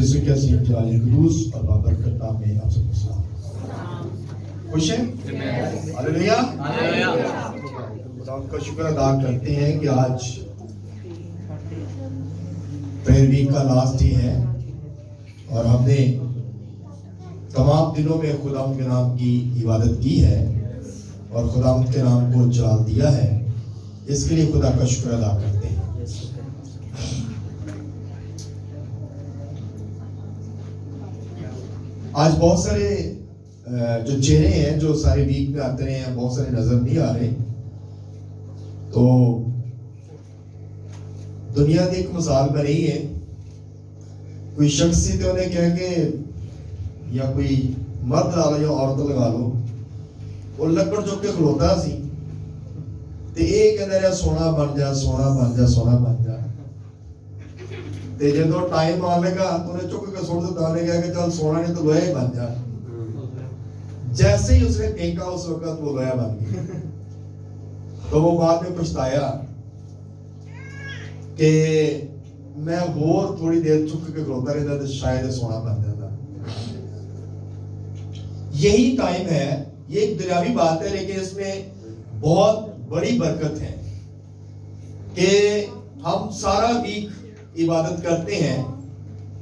یسوع کے عظیم جلال قدوس اور بابرکت نام میں آپ سب کو سلام۔ خوش ہیں؟ ہاللیلویا۔ خدا کا شکر ادا کرتے ہیں کہ آج پہر ویک کا لاسٹ ڈے ہے اور ہم نے تمام دنوں میں خدا کے نام کی عبادت کی ہے اور خدا کے نام کو جلال دیا ہے، اس کے لیے خدا کا شکر ادا کرتے ہیں۔ آج بہت سارے جو چہرے ہیں جو سارے ویک میں آتے رہے ہیں، بہت سارے نظر نہیں آ رہے، تو دنیا کی ایک مثال میں نہیں ہے، کوئی شخص سی تو انہیں کہہ کے یا کوئی مرد لا لو یا عورت لگا لو، وہ لکڑ چک کے کھلوتا سی تے ایک کہندا رہیا سونا بن جا سونا بن جا سونا بن جا، تے جدوں ٹائم آن لگا تو انہیں چک کے سوڑ دیتا، انہیں کہا کہ چل سونا نہیں تو لوہا ہی بن جا۔ جیسے ہی اس نے پھینکا اس وقت وہ لوہا بن گیا، تو وہ بعد میں پچھتایا کہ میں اور تھوڑی دیر چک کے کھلوتا رہتا تو شاید سونا بن جاتا۔ یہی ٹائم ہے، یہ ایک دنیاوی بات ہے لیکن اس میں بہت بڑی برکت ہے کہ ہم سارا ویک عبادت کرتے ہیں،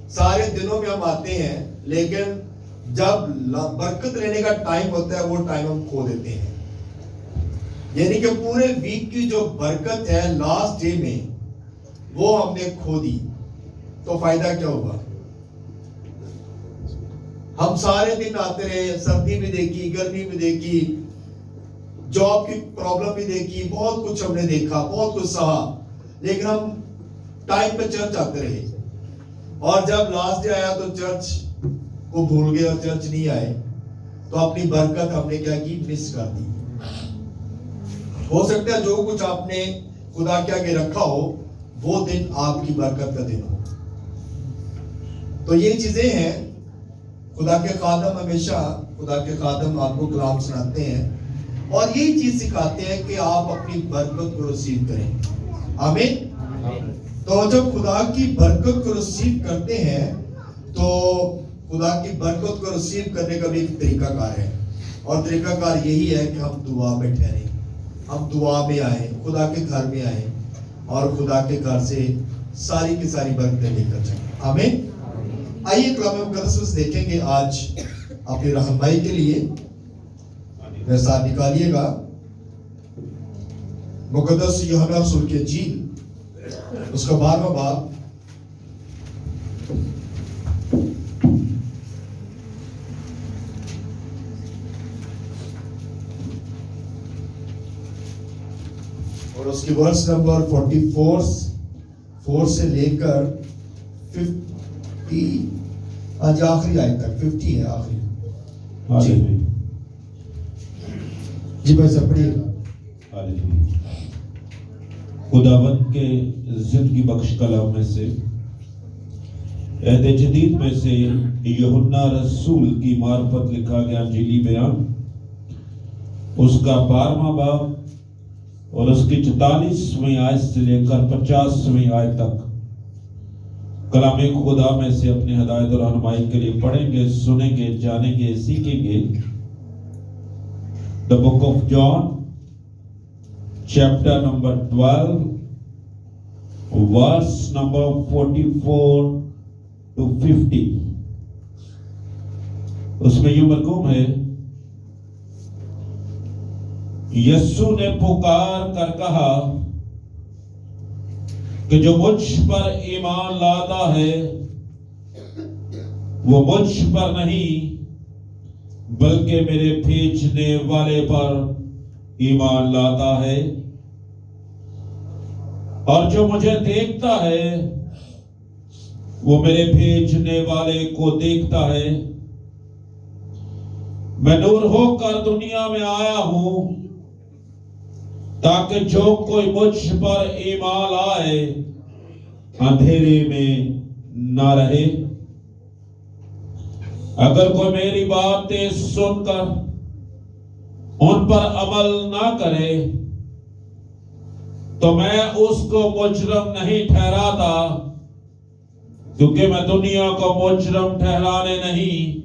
سارے دنوں میں ہم آتے ہیں، لیکن جب برکت لینے کا ٹائم ہوتا ہے وہ ٹائم ہم کھو دیتے ہیں۔ یعنی کہ پورے ویک کی جو برکت ہے لاسٹ ڈے میں وہ ہم نے کھو دی، تو فائدہ کیا ہوگا؟ ہم سارے دن آتے رہے، سردی بھی دیکھی، گرمی بھی دیکھی، جاب کی پرابلم بھی دیکھی، بہت کچھ ہم نے دیکھا، بہت کچھ سہا، لیکن ہم ٹائم پہ چرچ آتے رہے، اور جب لاسٹ ڈے آیا تو چرچ کو بھول گئے اور چرچ نہیں آئے، تو اپنی برکت ہم نے کیا کی؟ مس کر دی۔ ہو سکتا ہے جو کچھ آپ نے خدا کے آگے رکھا ہو وہ دن آپ کی برکت کا دن ہو۔ تو یہ چیزیں ہیں، خدا کے خادم ہمیشہ خدا کے خادم آپ کو کلام سناتے ہیں اور یہی چیز سکھاتے ہیں کہ آپ اپنی برکت کو ریسیو کریں۔ آمین۔ تو جب خدا کی برکت کو ریسیو کرتے ہیں تو خدا کی برکت کو ریسیو کرنے کا بھی ایک طریقہ کار ہے، اور طریقہ کار یہی ہے کہ ہم دعا میں ٹھہریں، ہم دعا میں آئیں، خدا کے گھر میں آئیں اور خدا کے گھر سے ساری کی ساری برکتیں لے کر جائیں۔ آمین۔ آئیے کلام مقدس میں دیکھیں گے آج اپنی رہنمائی کے لیے میرے ساتھ نکالیے گا مقدس یوحنا رسول کی انجیل، اس کا 12واں باب، اور اس کی ورس نمبر 44 سے لے کر 50 آج آخری آیت تک، 50 ہے آخری۔ جی بھائی صاحب پڑھیے گا۔ خداوند کے زندگی بخش کلام میں سے، عہد جدید میں سے یوحنا رسول کی معرفت لکھا گیا انجیلی بیان، اس کا 12واں باب اور اس کی 44ویں آیت سے لے کر 50ویں آیت تک کلام خدا میں سے اپنی ہدایت اور رہنمائی کے لیے پڑھیں گے، سنیں گے، جانیں گے، سیکھیں گے۔ The book of John, chapter number 12, verse number 44 to 50. اس میں یوں مرقوم ہے، یسوع نے پکار کر کہا کہ جو مجھ پر ایمان لاتا ہے وہ مجھ پر نہیں بلکہ میرے بھیجنے والے پر ایمان لاتا ہے، اور جو مجھے دیکھتا ہے وہ میرے بھیجنے والے کو دیکھتا ہے۔ میں نور ہو کر دنیا میں آیا ہوں تاکہ جو کوئی مجھ پر ایمان لائے اندھیرے میں نہ رہے۔ اگر کوئی میری باتیں سن کر ان پر عمل نہ کرے تو میں اس کو مجرم نہیں ٹھہراتا، کیونکہ میں دنیا کو مجرم ٹھہرانے نہیں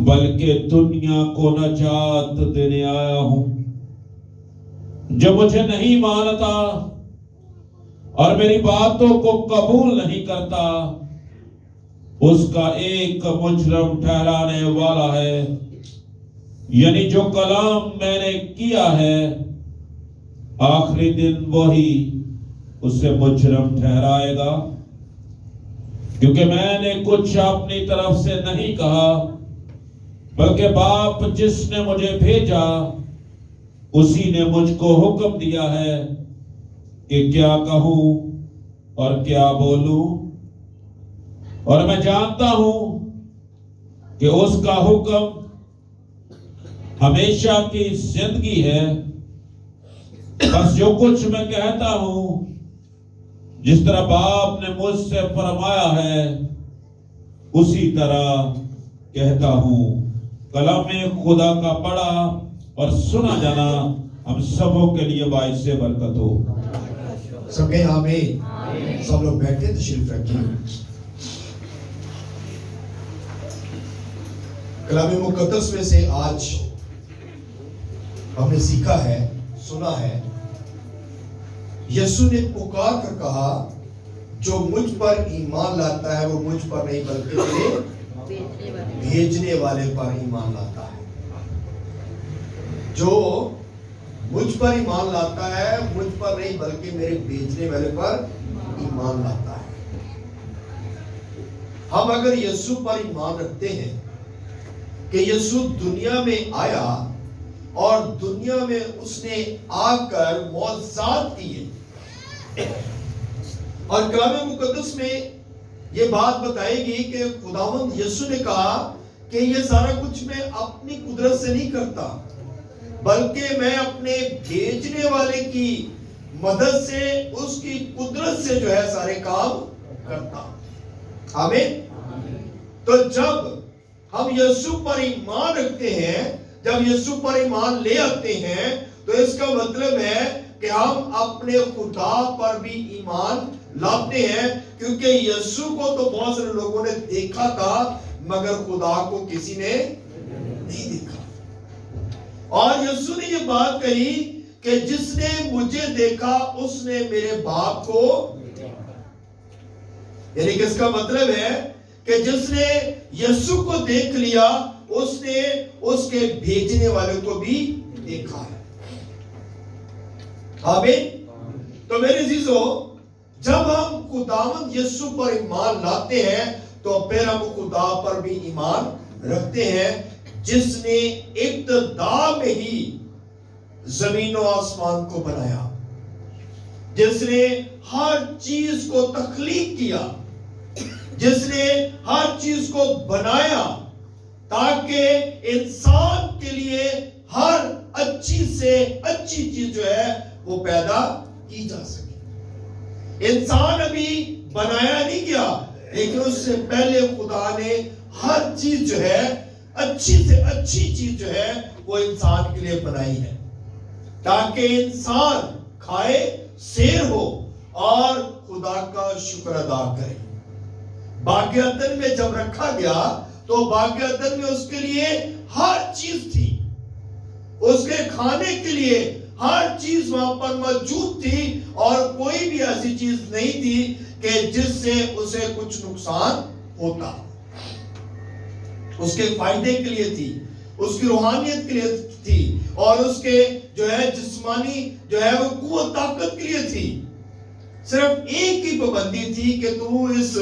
بلکہ دنیا کو نجات دینے آیا ہوں۔ جو مجھے نہیں مانتا اور میری باتوں کو قبول نہیں کرتا اس کا ایک مجرم ٹھہرانے والا ہے، یعنی جو کلام میں نے کیا ہے آخری دن وہی اسے مجرم ٹھہرائے گا، کیونکہ میں نے کچھ اپنی طرف سے نہیں کہا بلکہ باپ جس نے مجھے بھیجا اسی نے مجھ کو حکم دیا ہے کہ کیا کہوں اور کیا بولوں، اور میں جانتا ہوں کہ اس کا حکم ہمیشہ کی زندگی ہے۔ بس جو کچھ میں کہتا ہوں جس طرح باپ نے مجھ سے فرمایا ہے اسی طرح کہتا ہوں۔ کلام خدا کا پڑھا اور سنا جانا ہم سبوں کے لیے باعث برکت ہو۔ سب کہیں آمین۔ سب لوگ بیٹھے تشریف رکھیں۔ کلام مقدس میں سے آج ہم نے سیکھا ہے، سنا ہے، یسوع نے پکار کر کہا جو مجھ پر ایمان لاتا ہے وہ مجھ پر نہیں بلکہ میرے بھیجنے والے پر ایمان لاتا ہے۔ جو مجھ پر ایمان لاتا ہے مجھ پر نہیں بلکہ میرے بھیجنے والے پر ایمان لاتا ہے۔ ہم اگر یسوع پر ایمان رکھتے ہیں کہ یسوع دنیا میں آیا اور دنیا میں اس نے آ کر معجزات کیے، اور کلام مقدس میں یہ بات بتائے گی کہ خداوند یسوع نے کہا کہ یہ سارا کچھ میں اپنی قدرت سے نہیں کرتا بلکہ میں اپنے بھیجنے والے کی مدد سے، اس کی قدرت سے جو ہے سارے کام کرتا۔ آمین۔ تو جب ہم یسوع پر ایمان رکھتے ہیں، جب یسوع پر ایمان لے آتے ہیں تو اس کا مطلب ہے کہ ہم اپنے خدا پر بھی ایمان لاتے ہیں، کیونکہ یسوع کو تو بہت سارے لوگوں نے دیکھا تھا مگر خدا کو کسی نے نہیں دیکھا۔ اور یسوع نے یہ بات کہی کہ جس نے مجھے دیکھا اس نے میرے باپ کو، یعنی کہ اس کا مطلب ہے کہ جس نے یسوع کو دیکھ لیا اس نے اس کے بھیجنے والے کو بھی دیکھا ہے۔ آمین۔ تو میرے عزیزو، جب ہم خداوند یسوع پر ایمان لاتے ہیں تو پھر ہم خدا پر بھی ایمان رکھتے ہیں جس نے ابتدا میں ہی زمین و آسمان کو بنایا، جس نے ہر چیز کو تخلیق کیا، جس نے ہر چیز کو بنایا تاکہ انسان کے لیے ہر اچھی سے اچھی چیز جو ہے وہ پیدا کی جا سکے۔ انسان ابھی بنایا نہیں گیا لیکن اس سے پہلے خدا نے ہر چیز جو ہے اچھی سے اچھی چیز جو ہے وہ انسان کے لیے بنائی ہے تاکہ انسان کھائے، سیر ہو اور خدا کا شکر ادا کرے۔ باغ عدن میں جب رکھا گیا تو باغ عدن میں اس کے لیے ہر چیز تھی، اس کے کھانے کے لیے ہر چیز وہاں پر موجود تھی، اور کوئی بھی ایسی چیز نہیں تھی کہ جس سے اسے کچھ نقصان ہوتا۔ اس کے فائدے کے لیے تھی، اس کی روحانیت کے لیے تھی، اور اس کے جو ہے جسمانی جو ہے وہ قوت طاقت کے لیے تھی۔ صرف ایک ہی پابندی تھی کہ تو اس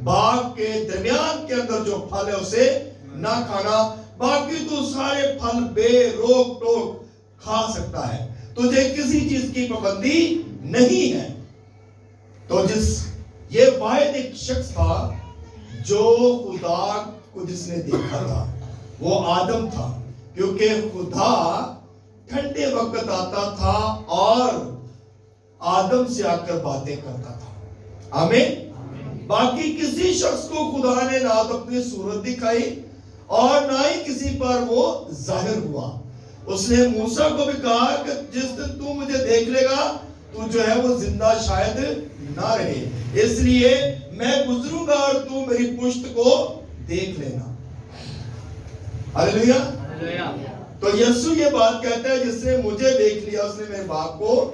باغ کے درمیان کے اندر جو پھل ہے اسے نہ کھانا، باقی تو سارے پھل بے روک ٹوک کھا سکتا ہے، تجھے کسی چیز کی پابندی نہیں ہے۔ تو یہ واحد ایک شخص تھا جو خدا کو جس نے دیکھا تھا وہ آدم تھا، کیونکہ خدا ٹھنڈے وقت آتا تھا اور آدم سے آ کر باتیں کرتا تھا۔ آمین۔ باقی کسی شخص کو خدا نے نہ تو اپنی صورت دکھائی اور نہ ہی کسی پر وہ ظاہر ہوا۔ اس نے موسیٰ کو بھی کہا کہ جس دن تو مجھے دیکھ لے گا تو جو ہے وہ زندہ شاید نہ رہے، اس لیے میں گزروں گا اور تو میری پشت کو دیکھ لینا. ہاللیلویا. تو یسوع یہ بات کہتا ہے جس نے مجھے دیکھ لیا اس نے میرے باپ کو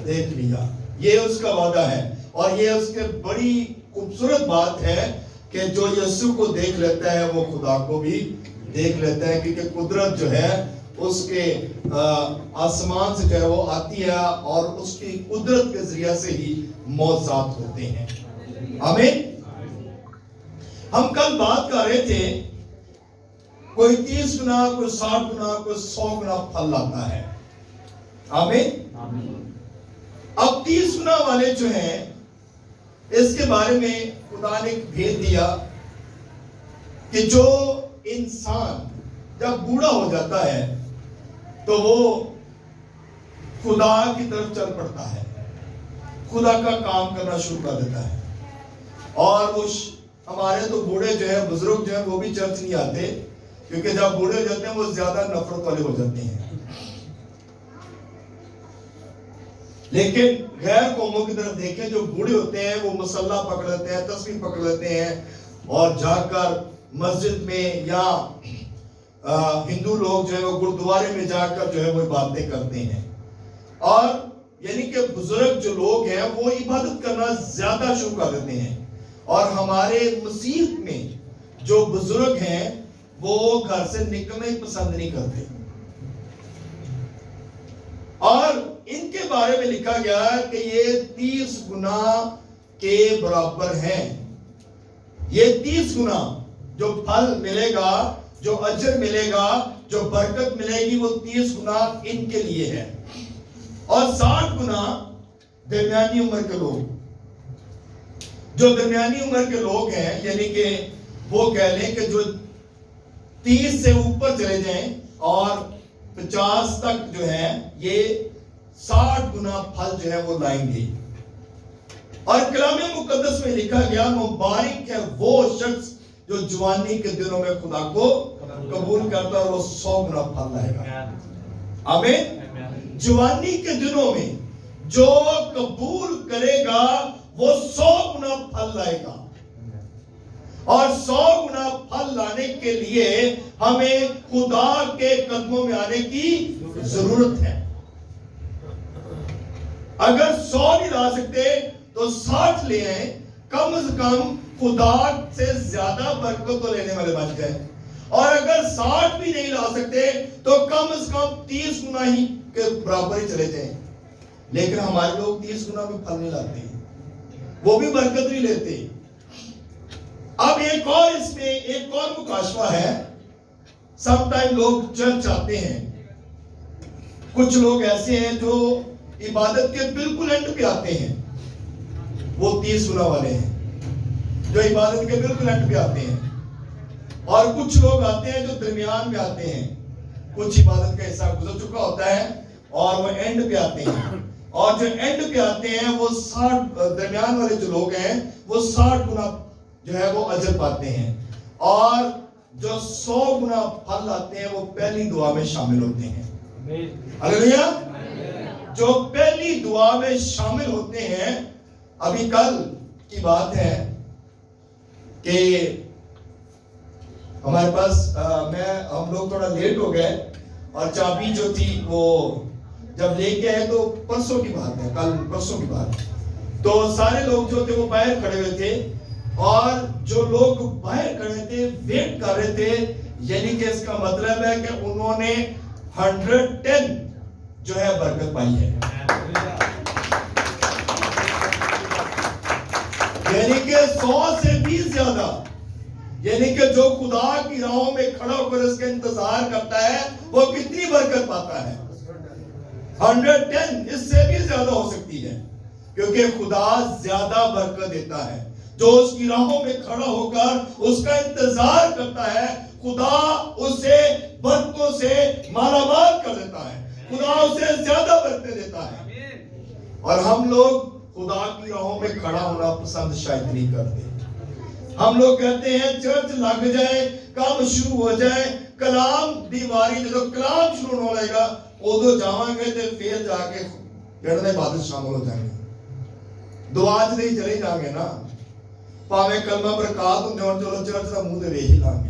دیکھ لیا. یہ اس کا وعدہ ہے اور یہ اس کے بڑی خوبصورت بات ہے کہ جو یسوع کو دیکھ لیتا ہے وہ خدا کو بھی دیکھ لیتا ہے, کیونکہ قدرت جو ہے اس کے آسمان سے جو ہے وہ آتی ہے اور اس کی قدرت کے ذریعہ سے ہی معجزات ہوتے ہیں. آمین. ہم کل بات کر رہے تھے کوئی 30 گنا, کوئی 60 گنا, کوئی 100 گنا پھل لاتا ہے. آمین. اب 30 گنا والے جو ہیں اس کے بارے میں خدا نے ایک بھید دیا کہ جو انسان جب بوڑھا ہو جاتا ہے تو وہ خدا کی طرف چل پڑتا ہے, خدا کا کام کرنا شروع کر دیتا ہے. اور وہ ہمارے تو بوڑھے جو ہیں, بزرگ جو ہیں, وہ بھی چرچ نہیں آتے, کیونکہ جب بوڑھے ہو جاتے ہیں وہ زیادہ نفرت والے ہو جاتے ہیں. لیکن غیر قوموں کی طرف دیکھیں, جو بوڑھے ہوتے ہیں وہ مصلی پکڑ لیتے ہیں, تسبیح پکڑ لیتے ہیں اور جا کر مسجد میں یا ہندو لوگ جو ہے وہ گردوارے میں جا کر جو ہے وہ باتیں کرتے ہیں. اور یعنی کہ بزرگ جو لوگ ہیں وہ عبادت کرنا زیادہ شروع کر دیتے ہیں. اور ہمارے مسیح میں جو بزرگ ہیں وہ گھر سے نکلنا ہی پسند نہیں کرتے. اور ان کے بارے میں لکھا گیا کہ یہ 30 گنا کے برابر ہیں. یہ 30 گنا جو پھل ملے گا, جو اجر ملے گا, جو برکت ملے گی, وہ 30 گنا ان کے لیے ہے. اور 60 گنا درمیانی عمر کے لوگ, جو درمیانی عمر کے لوگ ہیں, یعنی کہ وہ کہہ لیں کہ جو 30 سے اوپر چلے جائیں اور 50 تک جو ہے یہ 60 گنا پھل جو ہے وہ لائیں گے. اور کلام مقدس میں لکھا گیا مبارک ہے وہ شخص جو جوانی کے دنوں میں خدا کو قبول کرتا ہے اور وہ 100 گنا پھل لائے گا. آمین. جوانی کے دنوں میں جو قبول کرے گا وہ 100 گنا پھل لائے گا. اور 100 گنا پھل لانے کے لیے ہمیں خدا کے قدموں میں آنے کی ضرورت ہے. اگر 100 نہیں لا سکتے تو 60 لے آئیں, کم از کم خدا سے زیادہ برکت تو لینے والے بن جائیں. اور اگر 60 بھی نہیں لا سکتے تو کم از کم 30 گنا ہی کے برابر ہی چلے جائیں. لیکن ہمارے لوگ 30 گنا بھی پھل نہیں لاتے, وہ بھی برکت نہیں لیتے. اب ایک اور اس میں ایک اور مکاشفہ ہے. سم ٹائم لوگ چرچ آتے ہیں, کچھ لوگ ایسے ہیں جو عبادت کے بالکل اینڈ پہ آتے ہیں, وہ 30 گنا والے ہیں جو عبادت کے بالکل اینڈ پہ آتے ہیں. اور کچھ لوگ آتے ہیں جو درمیان میں آتے ہیں, کچھ عبادت کا حصہ گزر چکا ہوتا ہے اور وہ اینڈ پہ آتے ہیں. اور جو اینڈ پہ آتے ہیں وہ 60 درمیان والے جو لوگ ہیں وہ 60 گنا جو ہے وہ اجر پاتے ہیں. اور جو 100 گنا پھل لاتے ہیں وہ پہلی دعا میں شامل ہوتے ہیں. ہاللیلویا. جو پہلی دعا میں شامل ہوتے ہیں. ابھی کل کی بات ہے کہ ہمارے پاس ہم لوگ تھوڑا لیٹ ہو گئے اور چابی جو تھی وہ جب لے کے آئے تو پرسوں کی بات ہے, کل پرسوں کی بات. تو سارے لوگ جو تھے وہ باہر کھڑے ہوئے تھے اور جو لوگ باہر کھڑے تھے ویٹ کر رہے تھے, یعنی کہ اس کا مطلب ہے کہ انہوں نے 110 جو ہے برکت پائی ہے. یعنی کہ 100 سے بھی زیادہ, یعنی کہ جو خدا کی راہوں میں کھڑا ہو کر اس کا انتظار کرتا ہے وہ کتنی برکت پاتا ہے. 110 اس سے بھی زیادہ ہو سکتی ہے, کیونکہ خدا زیادہ برکت دیتا ہے. جو اس کی راہوں میں کھڑا ہو کر اس کا انتظار کرتا ہے خدا اسے برکتوں سے مالا مال کر دیتا ہے, خدا اسے زیادہ برکتیں دیتا ہے. اور ہم لوگ خدا کی راہوں میں کھڑا ہونا پسند شاید نہیں کرتے. ہم لوگ کہتے ہیں چرچ لگ جائے, کام شروع ہو جائے, کلام دیواری جب کلام شروع ہو جائے گا ادو جاواں گے تے پھر جا کے جڑنے عبادت شامل ہو جائیں گے. دعا چ نہیں چلے جائیں گے نا. ਭਾਵੇਂ ਕਲਮਾ ਬਰਕਾਤ ਹੁੰਦੇ ਹੋਣ, ਚਲੋ ਚਰਾ ਮੂੰਹ ਤੇ ਵੇਖ ਹੀ ਲਾਂਗੇ।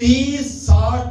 30, 60